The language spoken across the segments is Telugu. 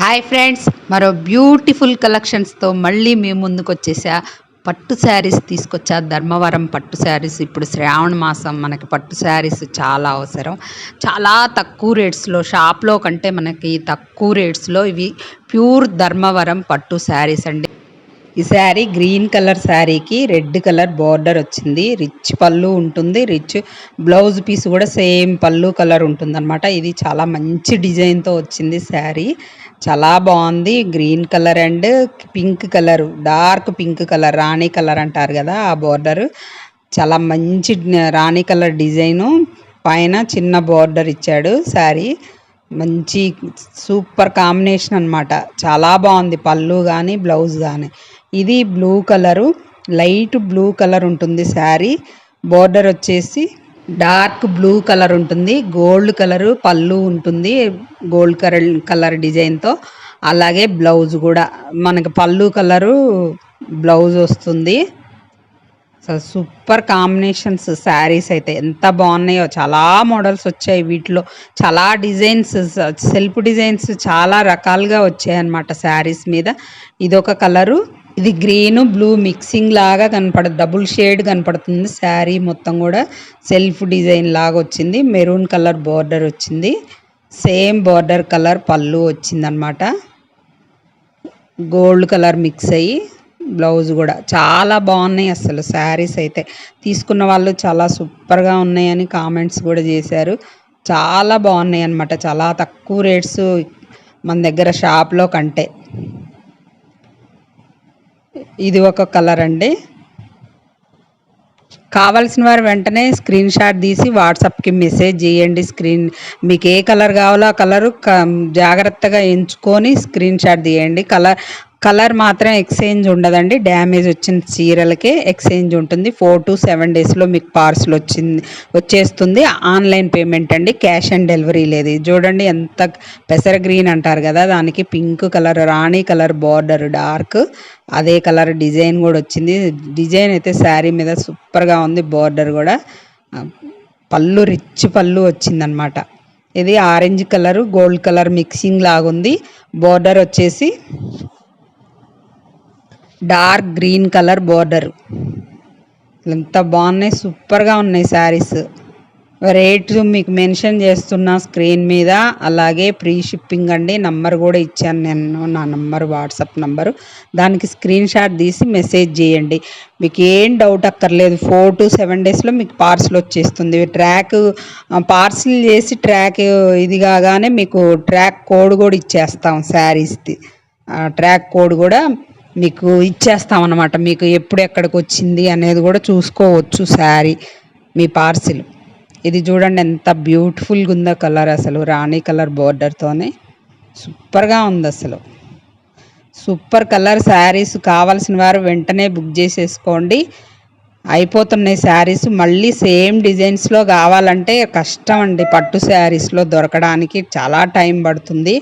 హాయ్ ఫ్రెండ్స్, మరో బ్యూటిఫుల్ కలెక్షన్స్తో మళ్ళీ మీ ముందుకు వచ్చేసా. పట్టు శారీస్ తీసుకొచ్చా. ధర్మవరం పట్టు శారీస్. ఇప్పుడు శ్రావణ మాసం, మనకి పట్టు శారీస్ చాలా అవసరం. చాలా తక్కువ రేట్స్లో, షాప్లో కంటే మనకి తక్కువ రేట్స్లో ఇవి ప్యూర్ ధర్మవరం పట్టు శారీస్ అండి. ఈ శారీ గ్రీన్ కలర్ శారీకి రెడ్ కలర్ బార్డర్ వచ్చింది. రిచ్ పళ్ళు ఉంటుంది, రిచ్ బ్లౌజ్ పీస్ కూడా సేమ్ పళ్ళు కలర్ ఉంటుంది అనమాట. ఇది చాలా మంచి డిజైన్తో వచ్చింది శారీ. చాలా బాగుంది. Green colour and pink colour, dark pink colour, Rani colour అంటారు కదా, ఆ బార్డర్ చాలా మంచి రాణి కలర్ డిజైను. పైన చిన్న బార్డర్ ఇచ్చాడు శారీ. మంచి సూపర్ కాంబినేషన్ అనమాట. చాలా బాగుంది పళ్ళు కానీ బ్లౌజ్ కానీ. ఇది blue colour, light blue colour ఉంటుంది శారీ. బోర్డర్ వచ్చేసి డార్క్ బ్లూ కలర్ ఉంటుంది. గోల్డ్ కలరు పళ్ళు ఉంటుంది, గోల్డ్ కలర్ డిజైన్తో. అలాగే బ్లౌజ్ కూడా మనకి పళ్ళు కలరు బ్లౌజ్ వస్తుంది. సూపర్ కాంబినేషన్స్ శారీస్ అయితే ఎంత బాగున్నాయో. చాలా మోడల్స్ వచ్చాయి వీటిలో. చాలా డిజైన్స్, సెల్ఫ్ డిజైన్స్ చాలా రకాలుగా వచ్చాయి అన్నమాట శారీస్ మీద. ఇదొక కలరు, ఇది గ్రీన్ బ్లూ మిక్సింగ్ లాగా డబుల్ షేడ్ కనపడుతుంది. శారీ మొత్తం కూడా సెల్ఫ్ డిజైన్ లాగా వచ్చింది. మెరూన్ కలర్ బార్డర్ వచ్చింది. సేమ్ బార్డర్ కలర్ పళ్ళు వచ్చిందనమాట. గోల్డ్ కలర్ మిక్స్ అయ్యి బ్లౌజ్ కూడా చాలా బాగున్నాయి అసలు శారీస్ అయితే. తీసుకున్న వాళ్ళు చాలా సూపర్గా ఉన్నాయని కామెంట్స్ కూడా చేశారు. చాలా బాగున్నాయి అన్నమాట. చాలా తక్కువ రేట్స్ మన దగ్గర షాప్లో కంటే. ఇది ఒక కలర్ అండి. కావాల్సిన వారు వెంటనే స్క్రీన్ షాట్ తీసి వాట్సాప్కి మెసేజ్ చేయండి. మీకు ఏ కలర్ కావాలో ఆ కలరు జాగ్రత్తగా ఎంచుకొని స్క్రీన్ షాట్ తీయండి. కలర్ మాత్రం ఎక్స్చేంజ్ ఉండదండి. డ్యామేజ్ వచ్చిన చీరలకే ఎక్స్చేంజ్ ఉంటుంది. 4 to 7 డేస్లో మీకు పార్సల్ వచ్చేస్తుంది. ఆన్లైన్ పేమెంట్ అండి, క్యాష్ ఆన్ డెలివరీ లేదు. చూడండి ఎంత పెసర గ్రీన్ అంటారు కదా, దానికి పింక్ కలర్, రాణి కలర్ బార్డర్, డార్క్ అదే కలర్ డిజైన్ కూడా వచ్చింది. డిజైన్ అయితే శారీ మీద సూపర్గా ఉంది. బార్డర్ కూడా పళ్ళు రిచ్ పళ్ళు వచ్చిందనమాట. ఇది orange colour gold colour mixing లాగుంది. బార్డర్ వచ్చేసి డార్క్ గ్రీన్ కలర్ బార్డర్. ఎంత బాగున్నాయి, సూపర్గా ఉన్నాయి శారీస్. రేటు మీకు మెన్షన్ చేస్తున్నా స్క్రీన్ మీద. అలాగే ఫ్రీ షిప్పింగ్ అండి. నంబర్ కూడా ఇచ్చాను నేను, నా నంబర్ వాట్సాప్ నంబరు. దానికి స్క్రీన్ షాట్ తీసి మెసేజ్ చేయండి. మీకు ఏం డౌట్ అక్కర్లేదు. 4 to 7 డేస్లో మీకు పార్సల్ వచ్చేస్తుంది. పార్సల్ చేసి ఇది కాగానే మీకు ట్రాక్ కోడ్ కూడా ఇచ్చేస్తాం. శారీస్ది ట్రాక్ కోడ్ కూడా మీకు ఇచ్చేస్తాం అన్నమాట. మీకు ఎప్పుడు ఎక్కడికి వచ్చింది అనేది కూడా చూసుకోవచ్చు శారీ మీ పార్సిల్. ఇది చూడండి ఎంత బ్యూటిఫుల్గా ఉందో కలర్ అసలు. రాణి కలర్ బోర్డర్తోనే సూపర్గా ఉంది అసలు. సూపర్ కలర్ శారీస్ కావాల్సిన వారు వెంటనే బుక్ చేసేసుకోండి. అయిపోతున్నాయి శారీస్. మళ్ళీ సేమ్ డిజైన్స్లో కావాలంటే కష్టం అండి. పట్టు శారీస్లో దొరకడానికి చాలా టైం పడుతుంది.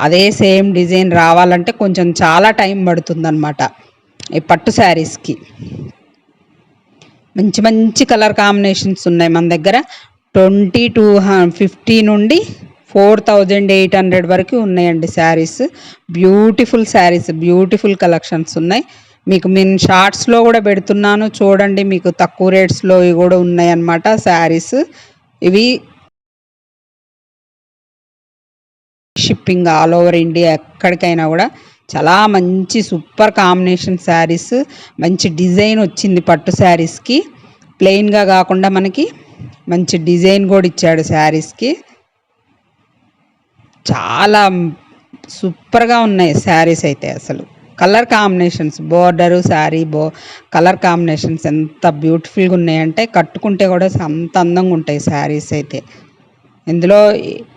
అదే సేమ్ డిజైన్ రావాలంటే కొంచెం చాలా టైం పడుతుంది అన్నమాట. ఈ పట్టు శారీస్కి మంచి మంచి కలర్ కాంబినేషన్స్ ఉన్నాయి మన దగ్గర. 20 to 50 నుండి 4800 వరకు ఉన్నాయండి saris. Beautiful saris, beautiful collections ఉన్నాయి. మీకు నేను షార్ట్స్లో కూడా పెడుతున్నాను చూడండి. మీకు తక్కువ రేట్స్లో ఇవి కూడా ఉన్నాయన్నమాట శారీస్. ఇవి షిప్పింగ్ ఆల్ ఓవర్ ఇండియా, ఎక్కడికైనా కూడా. చాలా మంచి సూపర్ కాంబినేషన్ శారీస్. మంచి డిజైన్ వచ్చింది పట్టు శారీస్కి. ప్లెయిన్గా కాకుండా మనకి మంచి డిజైన్ కూడా ఇచ్చాడు శారీస్కి. చాలా సూపర్గా ఉన్నాయి శారీస్ అయితే అసలు. Colour combinations, border sari colour combinations ఎంత బ్యూటిఫుల్గా ఉన్నాయంటే కట్టుకుంటే కూడా అంత అందంగా ఉంటాయి శారీస్ అయితే. ఇందులో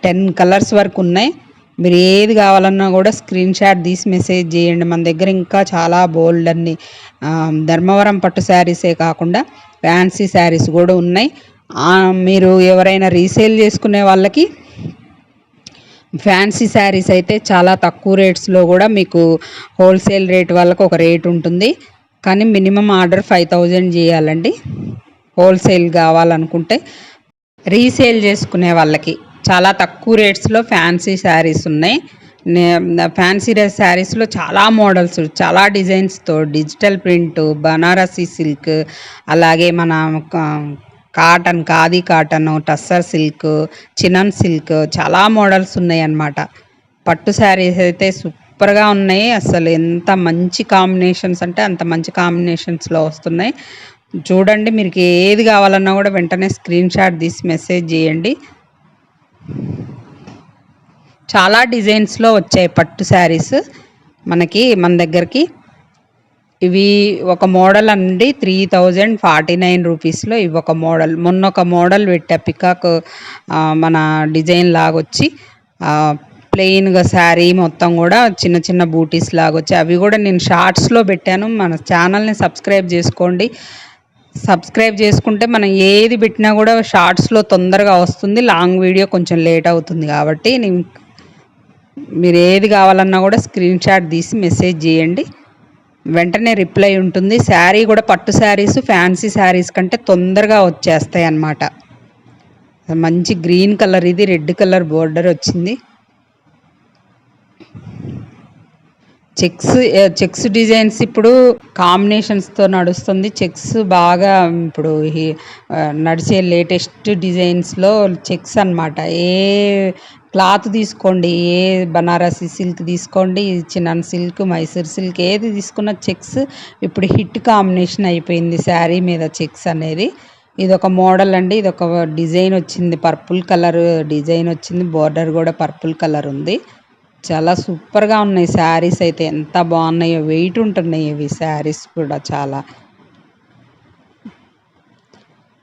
10 కలర్స్ వరకు ఉన్నాయి. మీరు ఏది కావాలన్నా కూడా స్క్రీన్ షాట్ తీసి మెసేజ్ చేయండి. మన దగ్గర ఇంకా చాలా బోల్డ్ అన్ని ధర్మవరం పట్టు శారీసే కాకుండా ఫ్యాన్సీ శారీస్ కూడా ఉన్నాయి. మీరు ఎవరైనా రీసేల్ చేసుకునే వాళ్ళకి ఫ్యాన్సీ శారీస్ అయితే చాలా తక్కువ రేట్స్లో కూడా మీకు హోల్సేల్ రేట్ వాళ్ళకి ఒక రేట్ ఉంటుంది. కానీ మినిమం ఆర్డర్ 5000 చేయాలండి హోల్సేల్ కావాలనుకుంటే. రీసేల్ చేసుకునే వాళ్ళకి చాలా తక్కువ రేట్స్లో ఫ్యాన్సీ శారీస్ ఉన్నాయి. ఫ్యాన్సీ శారీస్లో చాలా మోడల్స్, చాలా డిజైన్స్తో, డిజిటల్ ప్రింట్, బనారసి సిల్క్, అలాగే మన cotton, khadi cotton, tussar silk, chinon silk, చాలా మోడల్స్ ఉన్నాయి అన్నమాట. పట్టు శారీస్ అయితే సూపర్గా ఉన్నాయి. అసలు ఎంత మంచి కాంబినేషన్స్ అంటే అంత మంచి కాంబినేషన్స్లో వస్తున్నాయి. చూడండి, మీకు ఏది కావాలన్నా కూడా వెంటనే స్క్రీన్ షాట్ తీసి మెసేజ్ చేయండి. చాలా డిజైన్స్లో వచ్చాయి పట్టు శారీస్ మన దగ్గరికి. ఇవి ఒక మోడల్ అండి 3049 రూపీస్లో ఇవి ఒక మోడల్. మొన్న ఒక మోడల్ పెట్టా, పికాక్ మన డిజైన్ లాగొచ్చి ప్లెయిన్గా శారీ మొత్తం కూడా చిన్న చిన్న బూటీస్ లాగొచ్చి, అవి కూడా నేను షార్ట్స్లో పెట్టాను. మన ఛానల్ని సబ్స్క్రైబ్ చేసుకోండి. సబ్స్క్రైబ్ చేసుకుంటే మనం ఏది పెట్టినా కూడా షార్ట్స్లో తొందరగా వస్తుంది. లాంగ్ వీడియో కొంచెం లేట్ అవుతుంది కాబట్టి మీరు ఏది కావాలన్నా కూడా స్క్రీన్ షాట్ తీసి మెసేజ్ చేయండి, వెంటనే రిప్లై ఉంటుంది. శారీ కూడా పట్టు శారీస్ ఫ్యాన్సీ శారీస్ కంటే తొందరగా వచ్చేస్తాయి అన్నమాట. మంచి గ్రీన్ కలర్, ఇది రెడ్ కలర్ బోర్డర్ వచ్చింది. చెక్స్ డిజైన్స్ ఇప్పుడు కాంబినేషన్స్తో నడుస్తుంది. చెక్స్ బాగా ఇప్పుడు నడిచే లేటెస్ట్ డిజైన్స్లో చెక్స్ అన్నమాట. ఏ క్లాత్ తీసుకోండి, ఏ బనారసి సిల్క్ తీసుకోండి, చిన్నన్ సిల్క్, మైసూర్ సిల్క్, ఏది తీసుకున్న చెక్స్ ఇప్పుడు హిట్ కాంబినేషన్ అయిపోయింది శారీ మీద చెక్స్ అనేది. ఇది ఒక మోడల్ అండి. ఇది ఒక డిజైన్ వచ్చింది, పర్పుల్ కలర్ డిజైన్ వచ్చింది. బోర్డర్ కూడా పర్పుల్ కలర్ ఉంది. చాలా సూపర్గా ఉన్నాయి శారీస్ అయితే, ఎంత బాగున్నాయో. వెయిట్ ఉంటున్నాయి ఇవి శారీస్ కూడా చాలా.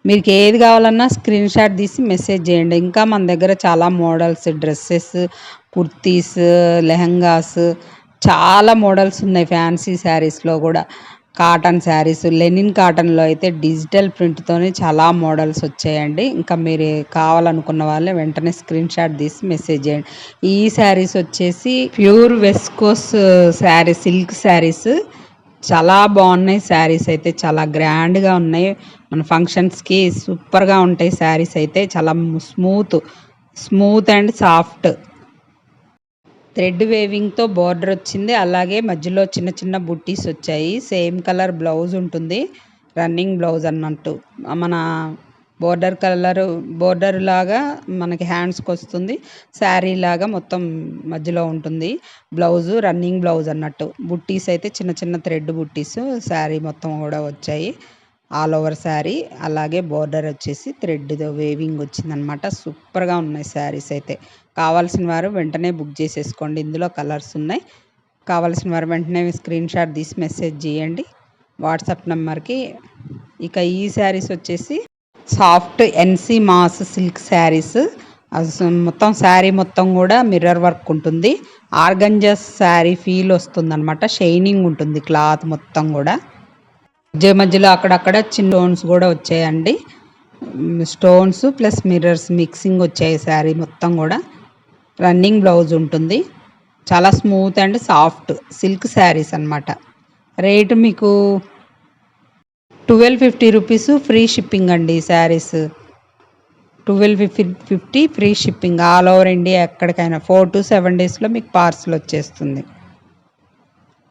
మీకు ఏది కావాలన్నా స్క్రీన్ షాట్ తీసి మెసేజ్ చేయండి. ఇంకా మన దగ్గర చాలా మోడల్స్, డ్రెస్సెస్, కుర్తీస్, లెహంగాస్, చాలా మోడల్స్ ఉన్నాయి ఫ్యాన్సీ శారీస్లో కూడా. కాటన్ శారీస్, లెనిన్ కాటన్లో అయితే డిజిటల్ ప్రింట్తోనే చాలా మోడల్స్ వచ్చాయండి. ఇంకా మీరు కావాలనుకున్న వాళ్ళే వెంటనే స్క్రీన్ షాట్ తీసి మెసేజ్ చేయండి. ఈ శారీస్ వచ్చేసి ప్యూర్ వెస్కోస్ శారీ, సిల్క్ శారీస్ చాలా బాగున్నాయి. శారీస్ అయితే చాలా గ్రాండ్గా ఉన్నాయి. మన ఫంక్షన్స్కి సూపర్గా ఉంటాయి శారీస్ అయితే. చాలా స్మూత్ అండ్ సాఫ్ట్ థ్రెడ్ వేవింగ్తో బోర్డర్ వచ్చింది. అలాగే మధ్యలో చిన్న చిన్న బుట్టీస్ వచ్చాయి. సేమ్ కలర్ బ్లౌజ్ ఉంటుంది, రన్నింగ్ బ్లౌజ్ అన్నట్టు. మన బోర్డర్ లాగా మనకి హ్యాండ్స్కి వస్తుంది. శారీ లాగా మొత్తం మధ్యలో ఉంటుంది బ్లౌజు, రన్నింగ్ బ్లౌజ్ అన్నట్టు. బుట్టీస్ అయితే చిన్న చిన్న థ్రెడ్ బుట్టీస్ శారీ మొత్తం కూడా వచ్చాయి, ఆల్ ఓవర్ శారీ. అలాగే బోర్డర్ వచ్చేసి థ్రెడ్ వేవింగ్ వచ్చిందనమాట. సూపర్గా ఉన్నాయి శారీస్ అయితే. కావాల్సిన వారు వెంటనే బుక్ చేసేసుకోండి. ఇందులో కలర్స్ ఉన్నాయి. కావాల్సిన వారు వెంటనే స్క్రీన్ షాట్ తీసి మెసేజ్ చేయండి వాట్సాప్ నెంబర్కి. ఇక ఈ శారీస్ వచ్చేసి soft NC mass silk saris. మొత్తం శారీ మొత్తం కూడా మిర్రర్ వర్క్ ఉంటుంది. ఆర్గంజా శారీ ఫీల్ వస్తుంది అనమాట. షైనింగ్ ఉంటుంది క్లాత్ మొత్తం కూడా. మధ్యలో అక్కడక్కడ చిన్న స్టోన్స్ కూడా వచ్చాయండి. స్టోన్స్ ప్లస్ మిర్రర్స్ మిక్సింగ్ వచ్చాయి శారీ మొత్తం కూడా. రన్నింగ్ బ్లౌజ్ ఉంటుంది. చాలా smooth and soft silk saris అనమాట. రేటు మీకు 1250 రూపీస్ ఫ్రీ షిప్పింగ్ అండి. Saris 1250 free shipping all over India ఎక్కడికైనా. 4 to 7 డేస్లో మీకు పార్సల్ వచ్చేస్తుంది.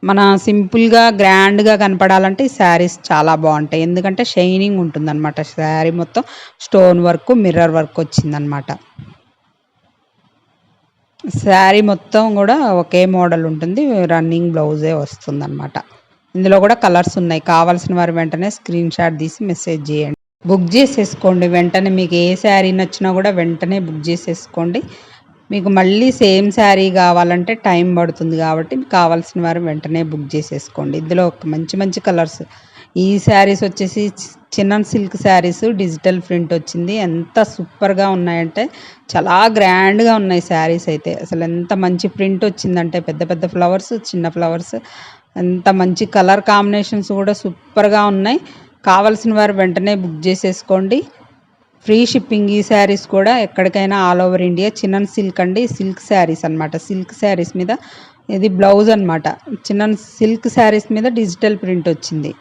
మన సింపుల్గా గ్రాండ్గా కనపడాలంటే ఈ శారీస్ చాలా బాగుంటాయి. ఎందుకంటే షైనింగ్ ఉంటుంది అనమాట. శారీ మొత్తం స్టోన్ వర్క్, మిర్రర్ వర్క్ వచ్చిందనమాట. శారీ మొత్తం కూడా ఒకే మోడల్ ఉంటుంది, రన్నింగ్ బ్లౌజే వస్తుంది అనమాట. ఇందులో కూడా కలర్స్ ఉన్నాయి. కావాల్సిన వారు వెంటనే స్క్రీన్ షాట్ తీసి మెసేజ్ చేయండి, బుక్ చేసేసుకోండి వెంటనే. మీకు ఏ శారీ నచ్చినా కూడా వెంటనే బుక్ చేసేసుకోండి. మీకు మళ్ళీ సేమ్ శారీ కావాలంటే టైం పడుతుంది కాబట్టి కావాల్సిన వారు వెంటనే బుక్ చేసేసుకోండి. ఇందులో మంచి మంచి కలర్స్. ఈ శారీస్ వచ్చేసి చిన్న సిల్క్ శారీస్, డిజిటల్ ప్రింట్ వచ్చింది. ఎంత సూపర్గా ఉన్నాయంటే చాలా గ్రాండ్గా ఉన్నాయి శారీస్ అయితే. అసలు ఎంత మంచి ప్రింట్ వచ్చిందంటే పెద్ద పెద్ద ఫ్లవర్స్, చిన్న ఫ్లవర్స్, ఎంత మంచి కలర్ కాంబినేషన్స్ కూడా సూపర్గా ఉన్నాయి. కావాల్సిన వారు వెంటనే బుక్ చేసేసుకోండి. Free shipping. ఈ శారీస్ కూడా ఎక్కడికైనా ఆల్ ఓవర్ ఇండియా. చిన్న సిల్క్ అండి, సిల్క్ శారీస్ అనమాట. సిల్క్ శారీస్ మీద ఇది బ్లౌజ్ అనమాట. చిన్న సిల్క్ శారీస్ మీద డిజిటల్ ప్రింట్ వచ్చింది,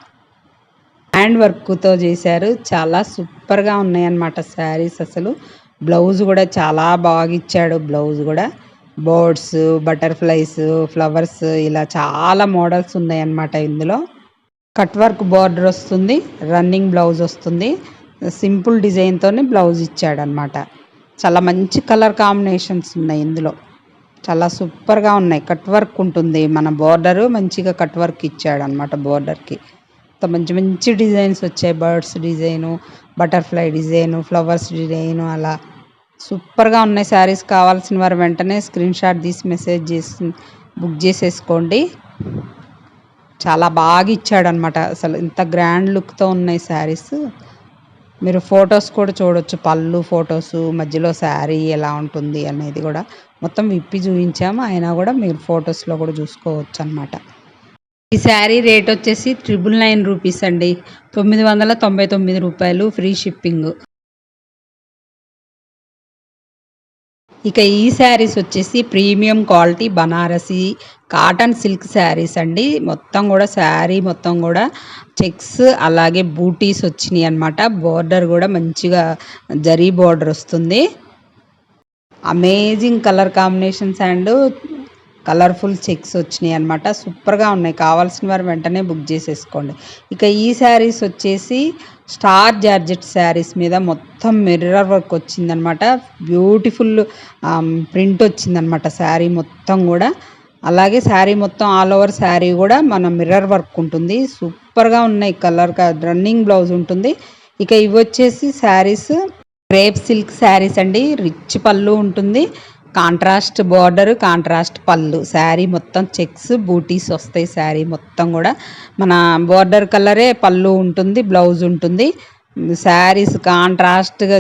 హ్యాండ్ వర్క్తో చేశారు. చాలా సూపర్గా ఉన్నాయి అన్నమాట శారీస్. అసలు బ్లౌజ్ కూడా చాలా బాగా ఇచ్చాడు. బ్లౌజ్ కూడా బర్డ్స్, బటర్‌ఫ్లైస్, ఫ్లవర్స్ ఇలా చాలా మోడల్స్ ఉన్నాయన్నమాట ఇందులో. కట్ వర్క్ బార్డర్ వస్తుంది. రన్నింగ్ బ్లౌజ్ వస్తుంది. సింపుల్ డిజైన్‌తోని బ్లౌజ్ ఇచ్చాడన్నమాట. చాలా మంచి కలర్ కాంబినేషన్స్ ఉన్నాయి ఇందులో. చాలా సూపర్‌గా ఉన్నాయి. కట్ వర్క్ ఉంటుంది. మన బోర్డరు మంచిగా కట్ వర్క్ ఇచ్చాడన్నమాట బోర్డర్‌కి. మంచి మంచి డిజైన్స్ వచ్చాయి. Birds design, butterfly design, flowers design అలా సూపర్‌గా ఉన్నాయి శారీస్. కావాల్సిన వారు వెంటనే స్క్రీన్ షాట్ తీసి మెసేజ్ చేసి బుక్ చేసేసుకోండి. చాలా బాగా ఇచ్చాడనమాట. అసలు ఇంత గ్రాండ్ లుక్‌తో ఉన్నాయి శారీస్. మీరు ఫొటోస్ కూడా చూడొచ్చు. పళ్ళు ఫొటోసు, మధ్యలో శారీ ఎలా ఉంటుంది అనేది కూడా మొత్తం విప్పి చూపించాము. అయినా కూడా మీరు ఫొటోస్‌లో కూడా చూసుకోవచ్చు అనమాట. ఈ శారీ రేట్ వచ్చేసి 999 రూపీస్ అండి. 999 రూపాయలు ఫ్రీ షిప్పింగ్. ఇక ఈ శారీస్ వచ్చేసి premium quality Banarasi cotton silk saris అండి. మొత్తం కూడా శారీ మొత్తం కూడా చెక్స్ అలాగే బూటీస్ వచ్చినాయి అనమాట. బోర్డర్ కూడా మంచిగా జరీ బోర్డర్ వస్తుంది. Amazing colour combinations and colourful checks వచ్చినాయి అనమాట. సూపర్గా ఉన్నాయి. కావాల్సిన వారు వెంటనే బుక్ చేసేసుకోండి. ఇక ఈ శారీస్ వచ్చేసి స్టార్ జార్జెట్ శారీస్ మీద మొత్తం మిర్రర్ వర్క్ వచ్చిందనమాట. బ్యూటిఫుల్ ప్రింట్ వచ్చిందనమాట శారీ మొత్తం కూడా. అలాగే శారీ మొత్తం ఆల్ ఓవర్ శారీ కూడా మన మిర్రర్ వర్క్ ఉంటుంది. సూపర్గా ఉన్నాయి. కలర్ రన్నింగ్ బ్లౌజ్ ఉంటుంది. ఇక ఇవి వచ్చేసి శారీస్ క్రేప్ సిల్క్ శారీస్ అండి. రిచ్ పళ్ళు ఉంటుంది. కాంట్రాస్ట్ బార్డర్, కాంట్రాస్ట్ పళ్ళు. శారీ మొత్తం చెక్స్ బూటీస్ వస్తాయి. శారీ మొత్తం కూడా మన బార్డర్ కలరే పళ్ళు ఉంటుంది, బ్లౌజ్ ఉంటుంది. శారీస్ కాంట్రాస్ట్గా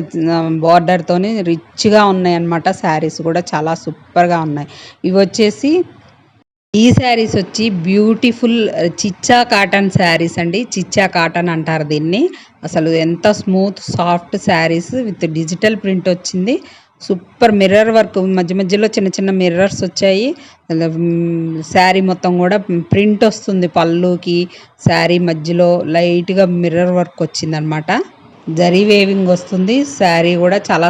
బార్డర్తోని రిచ్గా ఉన్నాయి అన్నమాట. శారీస్ కూడా చాలా సూపర్గా ఉన్నాయి. ఇవి వచ్చేసి ఈ శారీస్ వచ్చి బ్యూటిఫుల్ చిచ్చా కాటన్ శారీస్ అండి. చిచ్చా కాటన్ అంటారు దీన్ని. అసలు ఎంత smooth soft saris with digital print వచ్చింది. సూపర్ మిర్రర్ వర్క్ మధ్య మధ్యలో చిన్న చిన్న మిర్రర్స్ వచ్చాయి. శారీ మొత్తం కూడా ప్రింట్ వస్తుంది. పళ్ళుకి శారీ మధ్యలో లైట్గా మిర్రర్ వర్క్ వచ్చిందనమాట. జరీ వేవింగ్ వస్తుంది. శారీ కూడా చాలా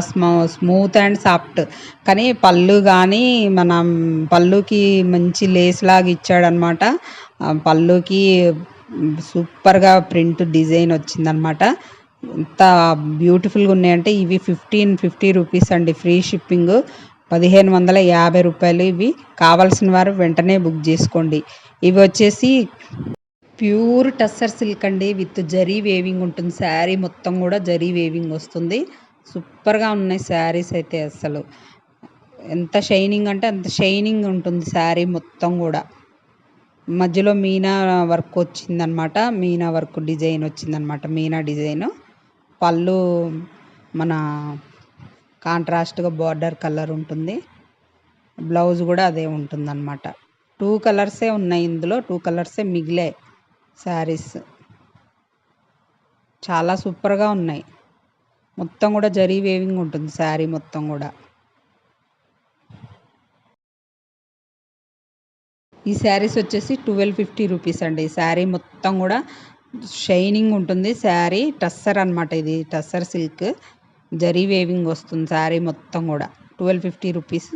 స్మూత్ అండ్ సాఫ్ట్. కానీ పళ్ళు కానీ మనం పళ్ళుకి మంచి లేస్ లాగా ఇచ్చాడనమాట. పళ్ళుకి సూపర్గా ప్రింట్ డిజైన్ వచ్చిందనమాట. ఎంత బ్యూటిఫుల్గా ఉన్నాయంటే ఇవి 1550 రూపీస్ అండి. ఫ్రీ షిప్పింగ్ 1550 రూపాయలు. ఇవి కావాల్సిన వారు వెంటనే బుక్ చేసుకోండి. ఇవి వచ్చేసి ప్యూర్ టస్సర్ సిల్క్ అండి. విత్ జరీ వేవింగ్ ఉంటుంది. శారీ మొత్తం కూడా జరీ వేవింగ్ వస్తుంది. సూపర్గా ఉన్నాయి శారీస్ అయితే. అసలు ఎంత షైనింగ్ అంటే అంత షైనింగ్ ఉంటుంది శారీ మొత్తం కూడా. మధ్యలో మీనా వర్క్ వచ్చిందనమాట. మీనా వర్క్ డిజైన్ వచ్చిందనమాట. మీనా డిజైన్. పళ్ళు మన కాంట్రాస్ట్గా బార్డర్ కలర్ ఉంటుంది. బ్లౌజ్ కూడా అదే ఉంటుందన్నమాట. 2 కలర్సే ఉన్నాయి ఇందులో. 2 కలర్సే మిగిలే శారీస్. చాలా సూపర్గా ఉన్నాయి. మొత్తం కూడా జరీ వేవింగ్ ఉంటుంది శారీ మొత్తం కూడా. ఈ శారీస్ వచ్చేసి 1250 రూపీస్ అండి. శారీ మొత్తం కూడా షైనింగ్ ఉంటుంది. శారీ టస్సర్ అనమాట. ఇది టస్సర్ సిల్క్ జరీ వేవింగ్ వస్తుంది శారీ మొత్తం కూడా. 1250 రూపీస్.